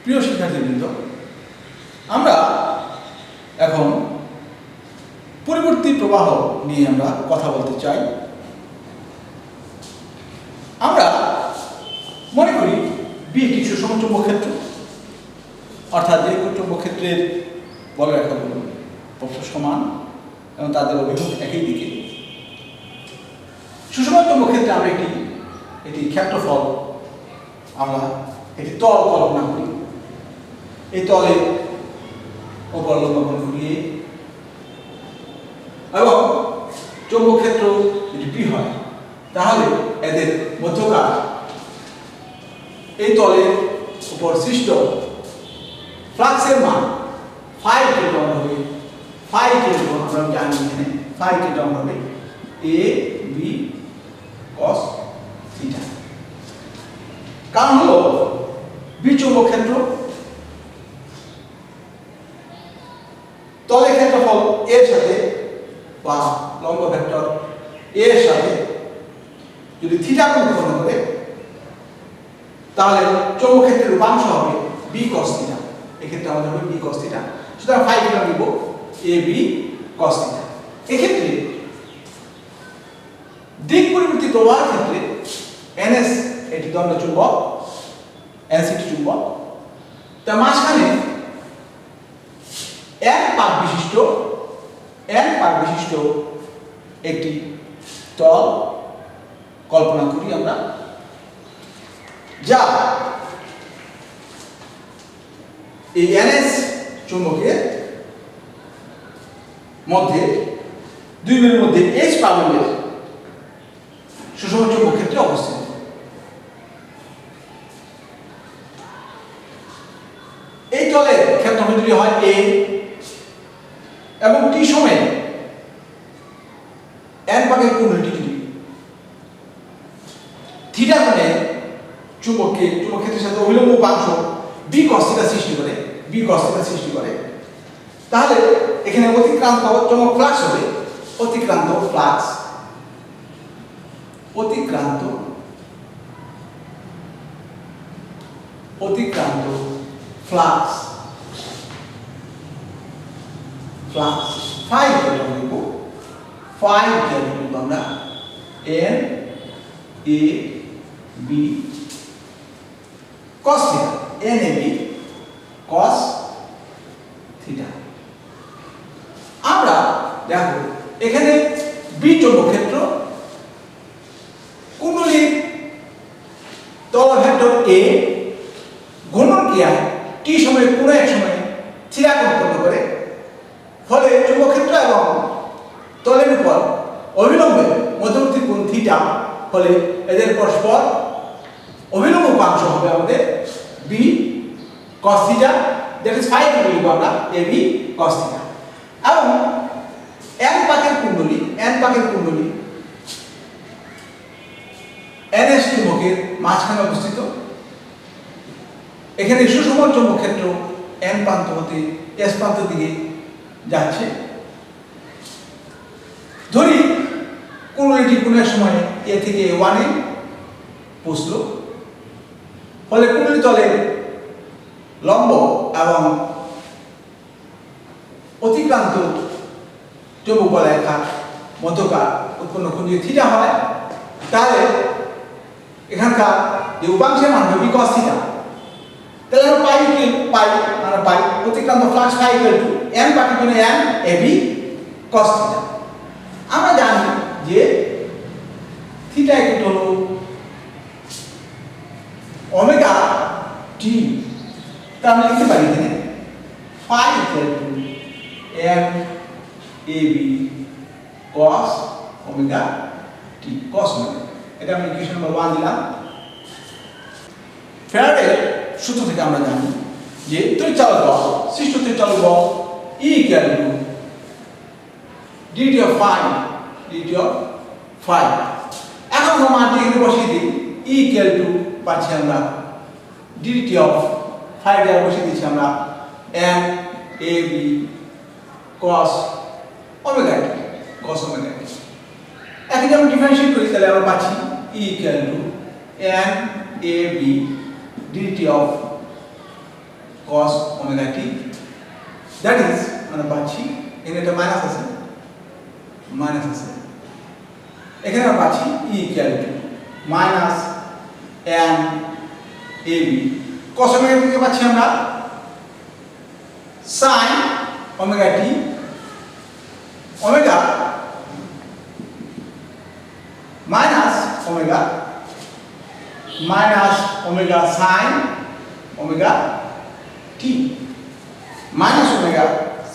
প্রিয় শিক্ষার্থীবৃন্দ, আমরা এখন পরিবর্তী প্রবাহ নিয়ে আমরা কথা বলতে চাই। আমরা মনে করি বি একটি সুষম চৌম্বক ক্ষেত্র, অর্থাৎ যে চৌম্বক ক্ষেত্রের বলরেখাগুলো পরস্পর সমান এবং তাদের অভিমুখ একই দিকে। সুষম চৌম্বক ক্ষেত্রে আমরা একটি ক্ষেত্রফল, আমরা একটি তল কল্পনা করি। এই তলে উপর লম্বন ঘুরিয়ে এবং চৌম্বক ক্ষেত্র যদি বি হয়, তাহলে এদের মধ্যকার এই তলের উপর সৃষ্ট ফ্লাক্সের মান ফাই কিলোগ্রাম হবে। ফাই কিলোগ্রাম আমরা জানি, এখানে ফাই কিলোগ্রাম হবে এ বি কস থিটা। কারণ হলো বি চৌম্বক ক্ষেত্র, তলের ক্ষেত্রফল এর সাথে বা লম্ব ভেক্টর এর সাথে যদি থিটা কোণ উৎপন্ন করে, তাহলে চৌম্বক ক্ষেত্রের উপাংশ হবে বি কস থিটা। এক্ষেত্রে আমাদের হবে বি কস থিটা। সুতরাং ফাই কিলোগ্রাম নিব এ বি কস থিটা। এক্ষেত্রে দিক পরিবর্তী প্রবাহের ক্ষেত্রে এনএস এটি দণ্ড চুম্বক, এনএস একটি চুম্বক, তার মাঝখানে n পাক বিশিষ্ট একটি তল কল্পনা করি আমরা, যা এই এনএস চুম্বকের মধ্যে দুই বিন্দুর মধ্যে এইচ প্রাবল্যের সুষম চৌম্বক ক্ষেত্রে অবস্থিত। এই তলের ক্ষেত্রফল যদি হয় এ এবং টি সময়ে n পাকের কুণ্ডলীটি যদি থিটা কোণে চুম্বক ক্ষেত্রের সাথে অভিলম্ব উপাংশ বি কস থিটা সৃষ্টি করে, তাহলে এখানে অতিক্রান্ত চৌম্বক ফ্লাক্স হবে অতিক্রান্ত ফ্লাক্স ফাই কিলোগ্রাম নিব। ফাই কিলোগ্রাম নিব আমরা N A B cos theta, N A B cos theta. আমরা দেখো এখানে বি চৌম্বক ক্ষেত্র, কুণ্ডলীর তল ভেক্টর এ ঘূর্ণন ক্রিয়ায় টি সময়ে কোনো এক সময়ে থিটা কোণ উৎপন্ন করে, ফলে চৌম্বক ক্ষেত্র এবং তলের উপর অভিলম্বের মধ্যবর্তী কোণ থিটা, ফলে এদের পরস্পর অভিলম্ব উপাংশ হবে আমাদের B cos theta, that is phi কিলোগ্রাম আমরা এ বি কস থিটা। এবং n পাকের কুণ্ডলী এনএস চুম্বকের মাঝখানে অবস্থিত। এখানে সুষম চৌম্বক ক্ষেত্র n প্রান্ত হতে s প্রান্তের দিকে যাচ্ছে। ধরি কুণ্ডলীটি কোনো এক সময় এ থেকে A1 এ পৌঁছল, ফলে কুণ্ডলী তলের লম্ব এবং অতিক্রান্ত চৌম্বক বলরেখার মধ্যকার উৎপন্ন কোণ যদি থিটা হয়, তাহলে এখানকার যে উপাংশের মান হবে বি কস থিটা। তাহলে আমরা পাই অতিক্রান্ত flux phi equal to n পাকের জন্য n A B cos theta. আমরা জানি যে থিটা ইকুয়াল হলো ওমেগা টি, তা আমরা লিখতে পারি এখানে phi equal to n A B cos omega t, cos omega. এটা আমি ইকুয়েশন নম্বর 1 দিলাম। ফ্যারাডের সূত্র থেকে আমরা জানি যে তড়িৎচালক বল, সৃষ্ট তড়িৎচালক বল E equal to dt of phi. এখন আমরা মানটি এখানে বসিয়ে দিই। E ইকুয়াল টু পাচ্ছি আমরা dt অফ ফাই দ্বারা বসিয়ে দিচ্ছি আমরা n a b cos omega t। এখন যদি আমরা ডিফারেন্সিয়েট করি, তাহলে আমরা পাচ্ছি E equal to n a b dt of cos omega t, that is আমরা পাচ্ছি এখানে একটা মাইনাস আছে এখানে আমরা পাচ্ছি e equal to minus n ab cos omega t কে পাচ্ছি আমরা sin omega t omega minus omega sin omega t minus omega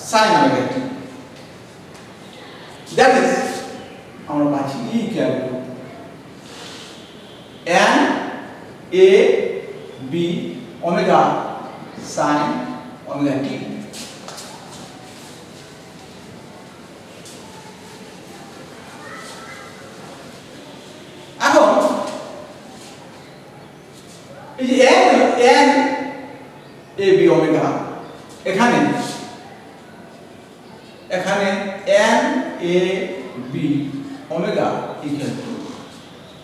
sin omega t, that is আমরা পাচ্ছি e equal to n a b omega sin omega t। এখন এই যে n a b omega এখানে n a b omega equal to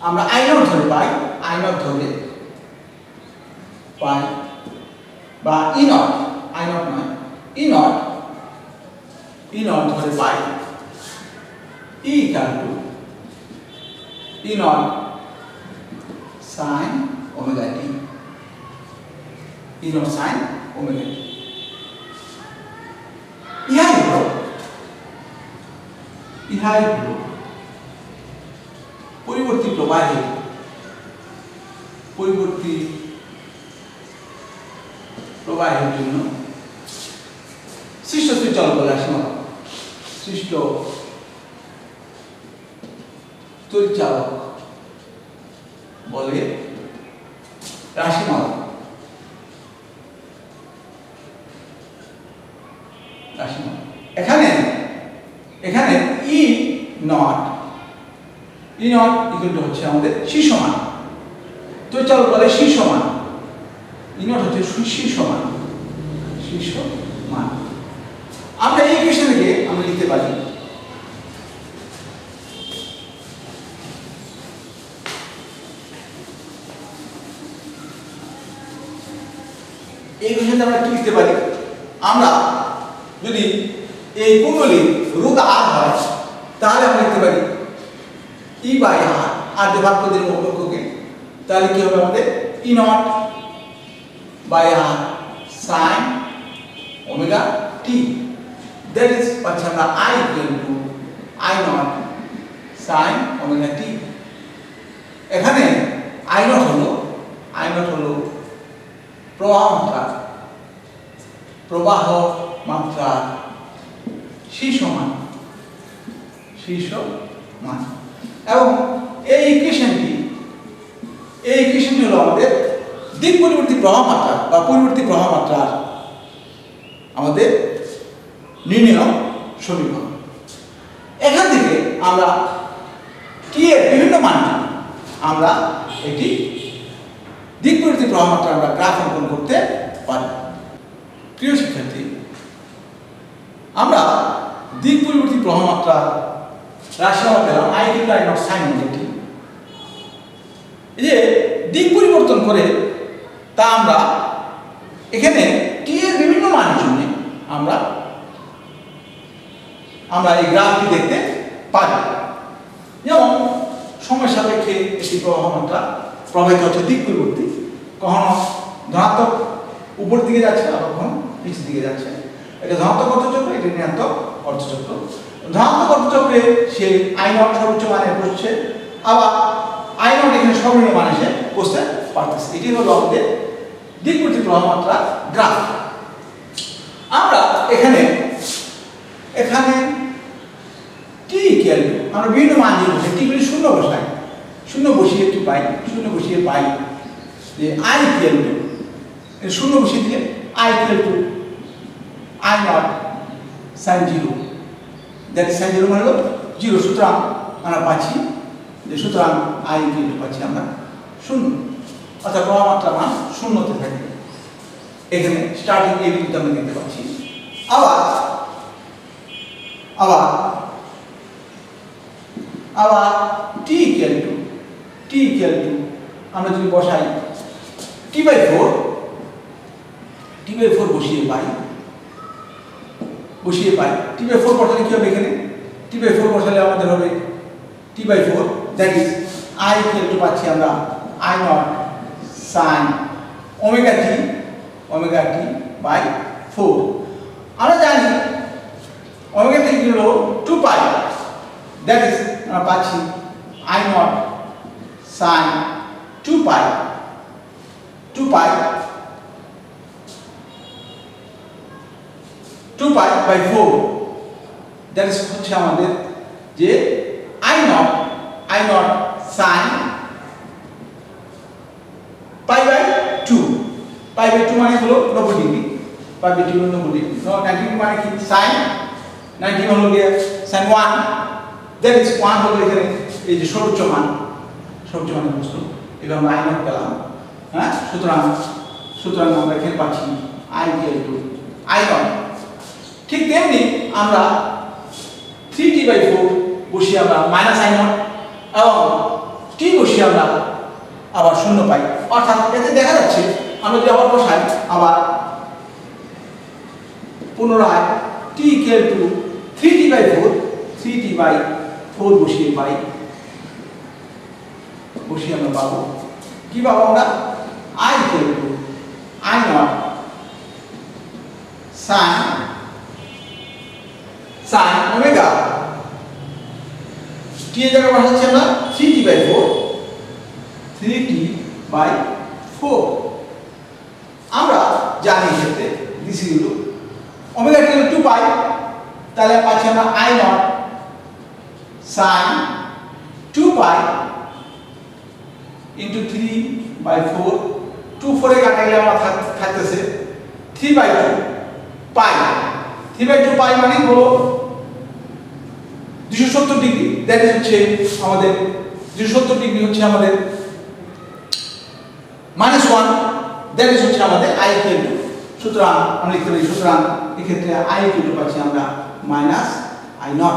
আমরা i naught ধরে পাই বা e naught নয় e naught ধরে পাই e equal to e naught sin omega t, e naught sin omega t। ইহাই হলো পরিবর্তী প্রবাহের জন্য সৃষ্ট চলবল রাশিমালা, সৃষ্ট তড়িৎচালক বলে রাশিমালা। এখানে ই নট ইকুয়াল টু হচ্ছে আমাদের শীর্ষ মান, তড়িৎচালক বলে শীর্ষ মান, ই নট হচ্ছে শীর্ষ মান। আমরা এই ইকুয়েশনকে আমরা লিখতে পারি আমরা কি লিখতে পারি, আমরা যদি এই কুণ্ডলীর রুট r হয় তাহলে আমরা লিখতে পারি e বাই r দিয়ে ভাগ করে দিলে অপরকে, তাহলে কি হবে আমাদের e naught by r sin omega t, that is পাচ্ছি আমরা i equal to i naught sin omega t। এখানে i নট হলো প্রবাহ মাত্রা শীর্ষ মান এবং এই ইকুয়েশনটি হলো আমাদের দিক পরিবর্তী প্রবাহ মাত্রা বা পরিবর্তী প্রবাহ মাত্রার আমাদের নির্ণয় সমীকরণ। এখান থেকে আমরা টি এর বিভিন্ন মান আমরা একটি দিক পরিবর্তী প্রবাহ মাত্রা আমরা গ্রাফ অঙ্কন করতে পারি। প্রিয় শিক্ষার্থী, আমরা দিক পরিবর্তী প্রবাহ মাত্রা রাশিমালা পেলাম i equal to i naught sin omega t। এই যে দিক পরিবর্তন করে তা আমরা এখানে t এর বিভিন্ন মানের জন্য আমরা এই গ্রাফটি দেখতে পারি। যেমন সময় সাপেক্ষে একটি প্রবাহ মাত্রা প্রবাহিত হচ্ছে দিক পরিবর্তী, কখনো ধনাত্মক উপর দিকে যাচ্ছে আবার কখনো নিচের দিকে যাচ্ছে। এটা ধনাত্মক অর্ধচক্র, এটা ঋণাত্মক অর্ধচক্র। ধনাত্মক অর্ধচক্রে সে i নট সর্বোচ্চ মানে পড়ছে, আবার i নট এখানে সর্বনিম্ন মানে সে পৌঁছতে পারতেছে। এটি হলো আমাদের দিক পরিবর্তী প্রবাহ মাত্রা গ্রাফ। আমরা এখানে t ইকুয়াল টু আমরা বিভিন্ন মান দিয়ে বসে টি বলি শূন্য বসাই, শূন্য বসিয়ে পাই যে i ইকুয়াল টু শূন্য বসিয়ে দিয়ে i equal two i naught sin 0, that is sin 0 মানে হলো 0। সুতরাং আমরা পাচ্ছি যে i ইকুয়াল টু পাচ্ছি আমরা 0, অর্থাৎ প্রবাহ মাত্রা মান শূন্যতে থাকে। এখানে স্টার্টিং এই বিন্দুতে আমরা দেখতে পাচ্ছি। আবার t ইকুয়াল টু আমরা যদি বসাই t/4 t/4 বসিয়ে পাই t/4 বসালে কি হবে এখানে t/4 বসালে আমাদের হবে t/4 that is i equal to পাচ্ছি আমরা i naught sin omega t by 4 আমরা জানি ওমেগা t হলো 2 পাই দ্যাট ইজ আমরা পাচ্ছি i naught sin 2 pi by 4 that is হচ্ছে আমাদের যে i naught sin pi by 2 মানে হলো 90 ডিগ্রি পাই বাই 2 হলো 90 ডিগ্রি 90 ডিগ্রি মানে কি sin 90 হলো গিয়ে sin 1 দ্যাট ইজ 1 হলো এখানে এই যে সর্বোচ্চ মানের বস্তু এবার আমরা i নট পেলাম হ্যাঁ সুতরাং আমরা এখানে পাচ্ছি i equal two i not ঠিক তেমনি আমরা 3t/4 বসিয়ে আমরা মাইনাস i নট এবং t বসিয়ে আমরা আবার 0 পাই অর্থাৎ এতে দেখা যাচ্ছে আমরা যদি আবার বসাই আবার পুনরায় t ইকুয়াল টু 3t/4 বসিয়ে আমরা পাবো কি পাবো আমরা i equal two i naught sin omega t এর জায়গায় বসাচ্ছি আমরা 3t/4 আমরা জানি ক্ষেত্রে দিস ইজ হলো ওমেগা t হলো 2 পাই তাহলে পাচ্ছি আমরা i naught sin 2 pi into 3/4 2 4 এ কাটাইলে আমরা থাকতেছে 3/2 পাই 3/2 পাই মানে হলো 270 ডিগ্রি দ্যাট ইজ হচ্ছে আমাদের 270 ডিগ্রি হচ্ছে আমাদের -1 দ্যাট ইজ হচ্ছে আমাদের i ইকুয়াল টু সুতরাং আমরা লিখতে পারি সুতরাং এই ক্ষেত্রে i ইকুয়াল টু পাচ্ছি আমরা -i নট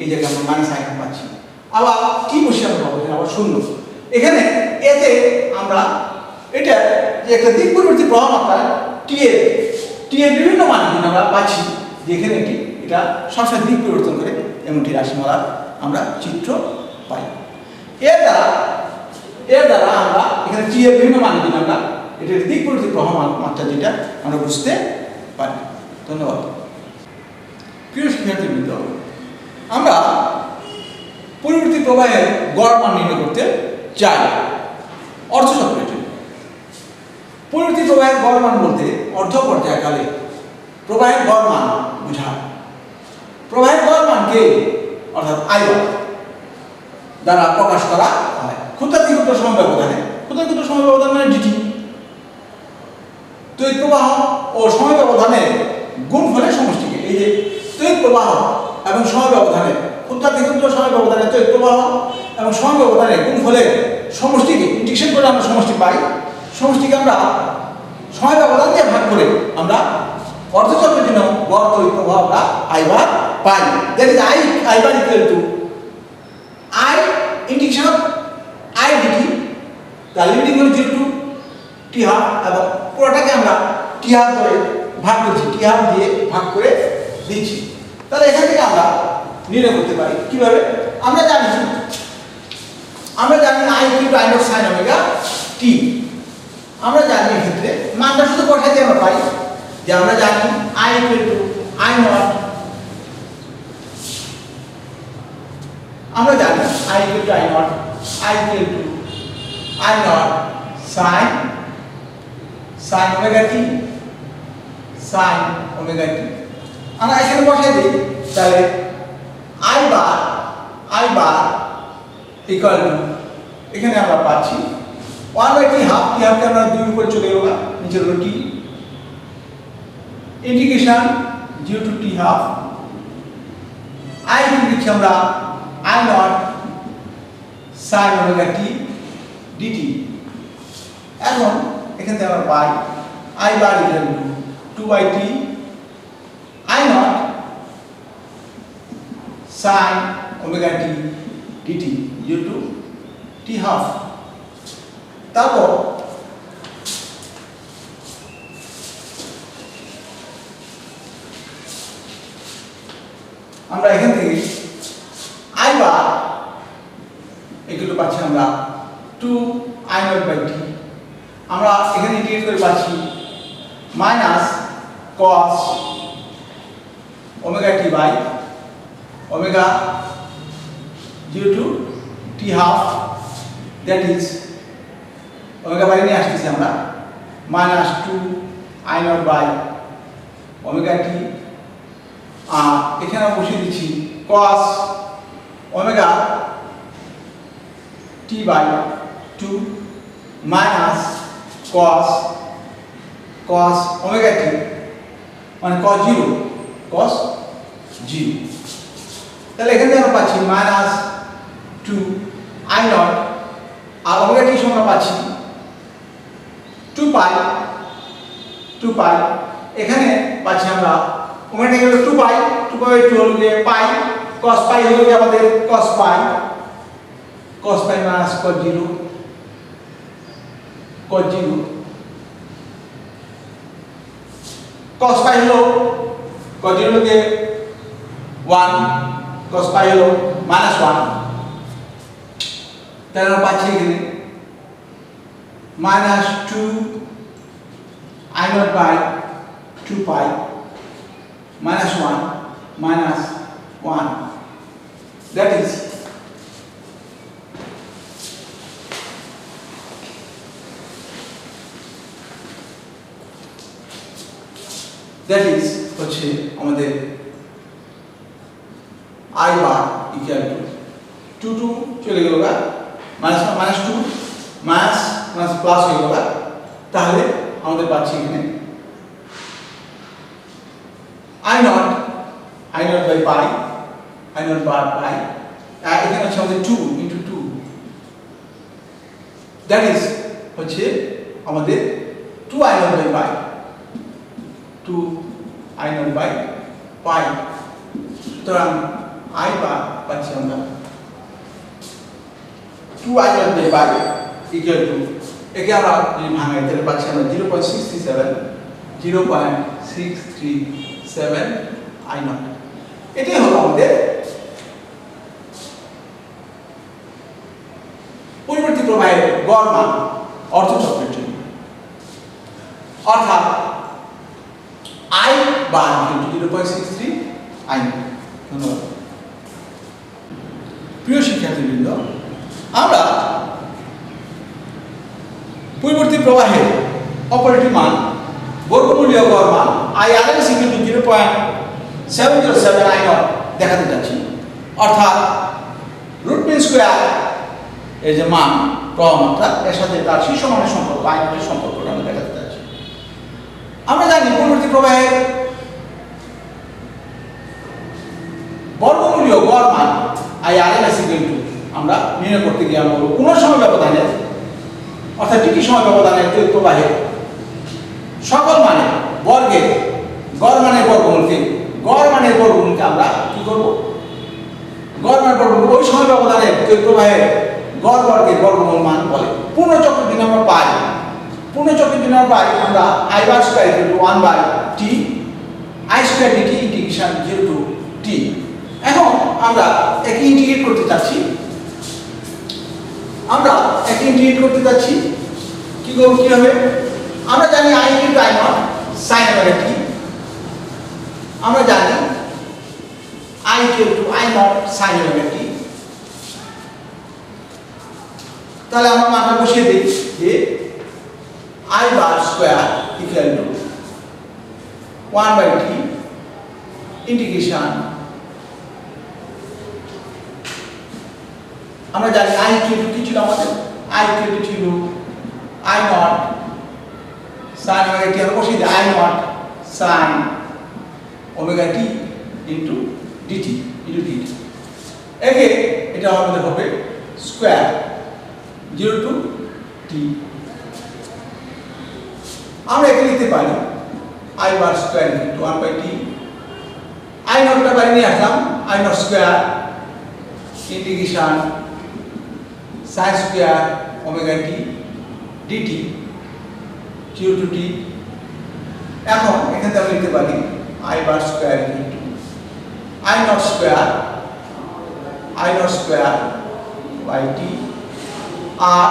এই জায়গায় আমরা -i নট পাচ্ছি আবার কি বসে আমরা পাবো আবার 0 এখানে এতে আমরা এটা যে একটা দিক পরিবর্তী প্রভাব মাত্রা t এর বিভিন্ন মান কিন্তু আমরা পাচ্ছি যে এখানে এটা সবসময় দিক পরিবর্তন করে এমনটি রাশিমালার আমরা চিত্র পাই এর দ্বারা আমরা এখানে t এর বিভিন্ন মান কিন্তু আমরা এটা দিক পরিবর্তী প্রভাব মাত্রা যেটা আমরা বুঝতে পারি ধন্যবাদ প্রিয় শিক্ষার্থীবৃন্দ আমরা পরিবর্তী প্রবাহের গড় মান নির্ণয় করতে চাই অর্ধচক্রের জন্য পরিবর্তী প্রবাহের গড় মান বলতে অর্ধ পর্যায়কালে প্রবাহের গড় মান বোঝায় প্রবাহের গড় মানকে অর্থাৎ i দ্বারা প্রকাশ করা হয় ক্ষুদ্রাতিক্ষুদ্র সময় ব্যবধানে ক্ষুদ্রাতিক্ষুদ্র সময় ব্যবধান মানে dt তড়িৎ প্রবাহ ও সময় ব্যবধানের গুণফলের সমষ্টিকে এই যে তড়িৎ প্রবাহ এবং সময় ব্যবধানে ক্ষুদ্রাতিক্ষুদ্র সময় ব্যবধানে তড়িৎ প্রবাহ এবং সময় ব্যবধানে গুণফলের সমষ্টিকে ইন্টিগ্রেশন করে আমরা সমষ্টি পাই সমষ্টিকে আমরা সময় ব্যবধান দিয়ে ভাগ করে আমরা অর্ধচক্রের জন্য গড় তড়িৎ প্রবাহ আমরা i bar pi that is i bar equal two i integration of i dt তার লিমিটিং হলো 0 টু t হাফ এবং পুরোটাকে আমরা t হাফ করে ভাগ করছি t হাফ দিয়ে ভাগ করে দিচ্ছি তাহলে এখান থেকে আমরা নির্ণয় করতে পারি কিভাবে আমরা জানি i equal two i naught sin omega t আমরা জানি এই ক্ষেত্রে মানটা শুধু বসাইতে আমরা পাই যে আমরা জানি i equal two i not আমরা জানি i equal two i naught sin omega t আমরা এখানে বসাই দিই তাহলে i বার ইকুয়াল টু এখানে আমরা পাচ্ছি 1/t হাফ কে আমরা 2 উপরে চলে গেল নিচে হলো t integration 0 to t half i লিখছি আমরা i naught sin omega t dt এখন এখান থেকে আমরা পাই i bar equal to 2/t i naught sin omega t dt 0 to t half তারপর আমরা এখান থেকে আই বার এগুলো পাচ্ছি আমরা 2 আই নট বাই টি। আমরা এখানে ইন্টিগ্রেট করে পাচ্ছি minus cos omega t by omega 0 two t half, that is omega by নিয়ে আসতেছি আমরা minus 2 I not by omega t. আর এখানে বসিয়ে দিচ্ছি cos omega t by 2 minus cos omega t মানে cos 0 তাহলে এখানে আমরা পাচ্ছি minus 2 I nought R omega t সমান পাচ্ছি 2 পাই। এখানে পাচ্ছি আমরা ওমেগা টি হলো 2 পাই 2 হলো যে পাই, cos পাই হলো যে আমাদের cos পাই মাইনাস cos 0 cos পাই হলো cos 0 হলো যে 1, cos পাই হলো মাইনাস 1। তাহলে আমরা পাচ্ছি এখানে minus 2 I not by 2 pi minus 1 that is হচ্ছে আমাদের I bar equal to 2 চলে গেল গা মাইনাস 2 মাইনাস প্লাস হয়ে গেল। তাহলে আমাদের পাচ্ছি এখানে I not by pi, I not bar pi, এখানে হচ্ছে আমাদের 2 into 2, that is হচ্ছে আমাদের 2 I not by pi, 2 I not by pi। সুতরাং I bar পাচ্ছি আমরা 2 I not by pi equal to, একে আমরা যদি ভাঙাই তাহলে পাচ্ছি আমরা 0.637 I not। এটাই হলো আমাদের পরিবর্তিত প্রবাহের গড় মান অর্ধচক্রের জন্য, অর্থাৎ I বার 0.63 I not। ধন্যবাদ। প্রিয় শিক্ষার্থীবৃন্দ, আমরা পরিবর্তী প্রবাহের অপারেটিভ মান বর্গমূলীয় গড় মান IRMS = 0.707 I not দেখাতে যাচ্ছি, অর্থাৎ রুট মিন স্কয়ার এর যে মান প্রবাহ মাত্রা এর সাথে তার শীর্ষ মানের সম্পর্ক I not এর সম্পর্কটা আমরা দেখাতে যাচ্ছি। আমরা জানি পরিবর্তী প্রবাহের বর্গমূলীয় গড় মান IRMS = আমরা নির্ণয় করতে গিয়ে আমরা কোন সময় ব্যবধানে অর্থাৎ টিটি সময় ব্যবধানে তড়িৎ প্রবাহের সকল মানে বর্গের গড় মানের বর্গমূলকে আমরা কি করব, গড় মানের বর্গমূল ওই সময় ব্যবধানে তড়িৎ প্রবাহের গড় বর্গের বর্গমূল মান বলে। পূর্ণ চক্রের জন্য আমরা পাই আমরা I bar square = 1/t I square dt integration 0 to t। এখন আমরা একে ইন্টিগ্রেট করতে চাচ্ছি, কি করব, কি হবে? আমরা জানি I * I not sin omega t, আমরা জানি I = I not sin omega t। তাহলে আমরা মানটা বসিয়ে দিই যে I bar square = 1/t integration, আমরা জানি I কি ছিল আমাদের, I ছিল I not sin omega t, আমরা বসিয়ে দিই I not sin omega t into dt একে এটা আমাদের হবে স্কয়ার 0 to t। আমরা একে লিখতে পারি I bar square = 1/t, I নটটা বাইরে নিয়ে আসলাম I not square integration sin square omega t dt 0 to t। এখন এখানে আমরা লিখতে পারি I bar square = I naught square by t R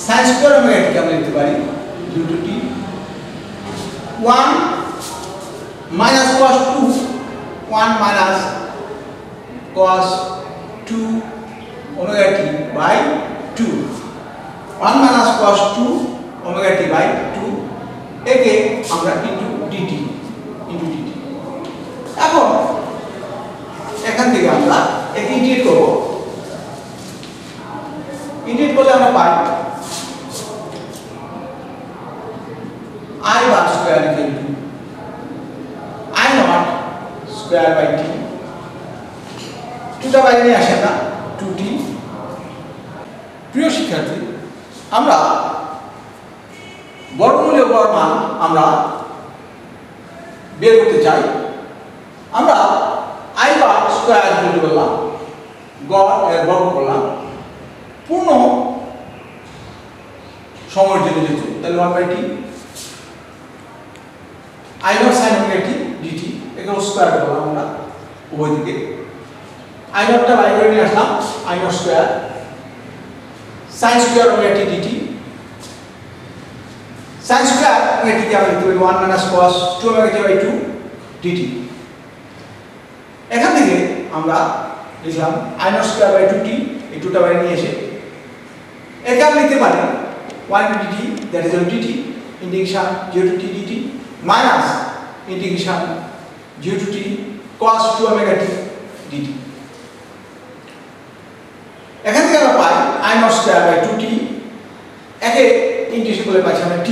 sin square omega t কে আমরা লিখতে পারি due to t 1 minus cos 2 1 minus cos 2 omega t by 2 1 minus cos 2 omega t by 2 একে আমরা into dt এখন এখান থেকে আমরা একে ইন্টিগ্রেট করব ইন্টিগ্রেট করলে আমরা পাই I bar square equal to I naught square by t 2টা বাইরে নিয়ে আসে না 2t প্রিয় শিক্ষার্থী আমরা বর্গমূলের উপর মান আমরা বের করতে চাই আমরা I bar square equal to বললাম গড় এর বর্গ করলাম পূর্ণ সময়ের জন্য যেহেতু তাহলে 1 by t I naught sin omega t dt একে স্কয়ার করলাম আমরা উভয় দিকে I naught টা বাইরে নিয়ে আসলাম I naught square sin square omega t dt sin square omega t কে আমরা লিখতে পারি 1 minus cos 2 omega t by 2 dt এখান থেকে আমরা লিখলাম I naught square by 2t এই 2টা বাইরে নিয়ে এসে একে আমরা লিখতে পারি 1 dt that is dt integration 0 to t dt minus integration 0 to t cos 2 omega t dt এখান থেকে আমরা পাই I naught square by 2t একে ইন্টিগ্রেশন করলে পাচ্ছি আমরা t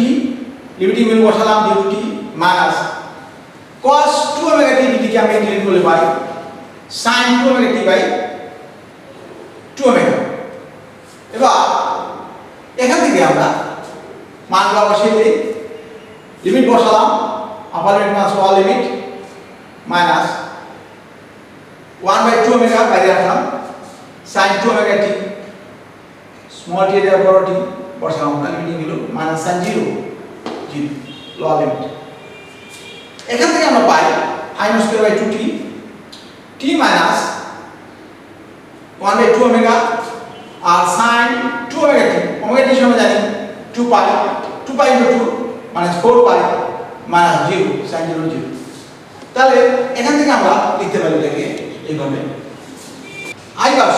লিমিটিং ভ্যালু বসালাম 0 to t minus cos 2 omega t dt কে আমরা ইন্টিগ্রেট করলে পাই sin 2 omega t by 2 omega এবার এখান থেকে আমরা মানগুলো বসিয়ে দেই লিমিট বসালাম আপার limit minus lower limit minus 1 by 2 omega বাইরে রাখলাম sin 2 omega t small t এর বড় t বসালাম আমরা লিমিটিং হলো মাইনাস sin 0 লোয়ার লিমিট এখান থেকে আমরা পাই I naught square by 2t t minus 1 by 2 omega R sin 2 omega t omega t সময় জানি 2 pi into 2 minus 4 pi minus 0 sin 0 0 তাহলে এখান থেকে আমরা লিখতে পারি এটাকে এইভাবে I bar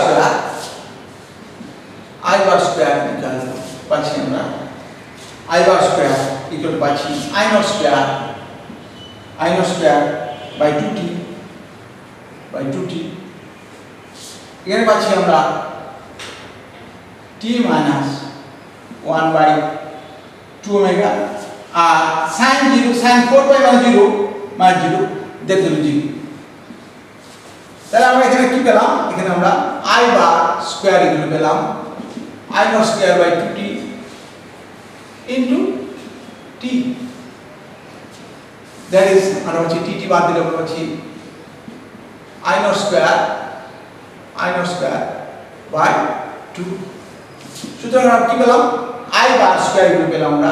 square equal পাচ্ছি আমরা I bar square equal পাচ্ছি I naught square by 2t এখানে পাচ্ছি আমরা t minus 1 by 2 omega R sin 4 pi minus 0 দেখতে 0 তাহলে আমরা এখানে কি পেলাম এখানে আমরা I bar square equal পেলাম I naught square by 2t into t that is আমরা হচ্ছে t বাদ দিলে আমরা হচ্ছে I naught square by 2 সুতরাং আমরা কি পেলাম I bar square equal পেলাম আমরা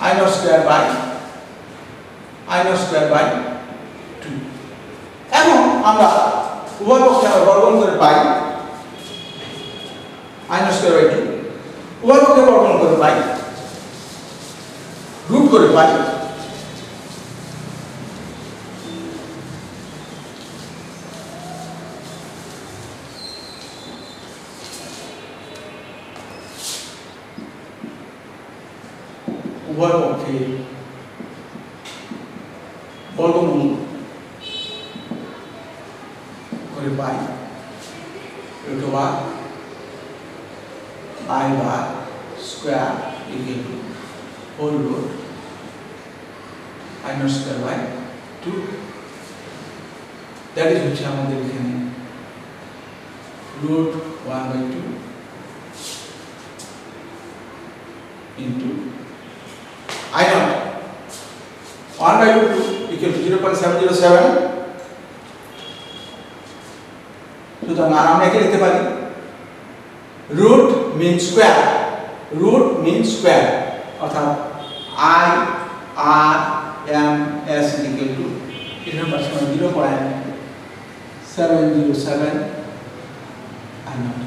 I naught square by 2 এখন আমরা উভয় পক্ষে আমরা বর্গমূল করে পাই I naught square by 2 উভয় পক্ষে বর্গমূল করে পাই রুট করে পাই উভয় পক্ষে বর্গমূল করে পাই অথবা I bar square equal to whole root I naught square by 2 that is হচ্ছে আমাদের এখানে root 1 by 2 into I naught 1 by 2 equal to 0.707 সুতরাং আমরা একে লিখতে পারি root means square অর্থাৎ I R M S equal to 0.707 707 I naught।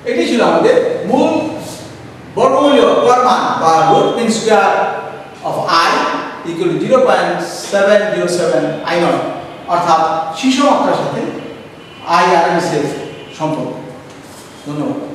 এটি ছিল আমাদের মূল বর্গমূলীয় গড় মান বা root mean square of I equal to 0.707 I naught, অর্থাৎ শিশু মাত্রার সাথে I RMS এর সম্পর্ক। ধন্যবাদ।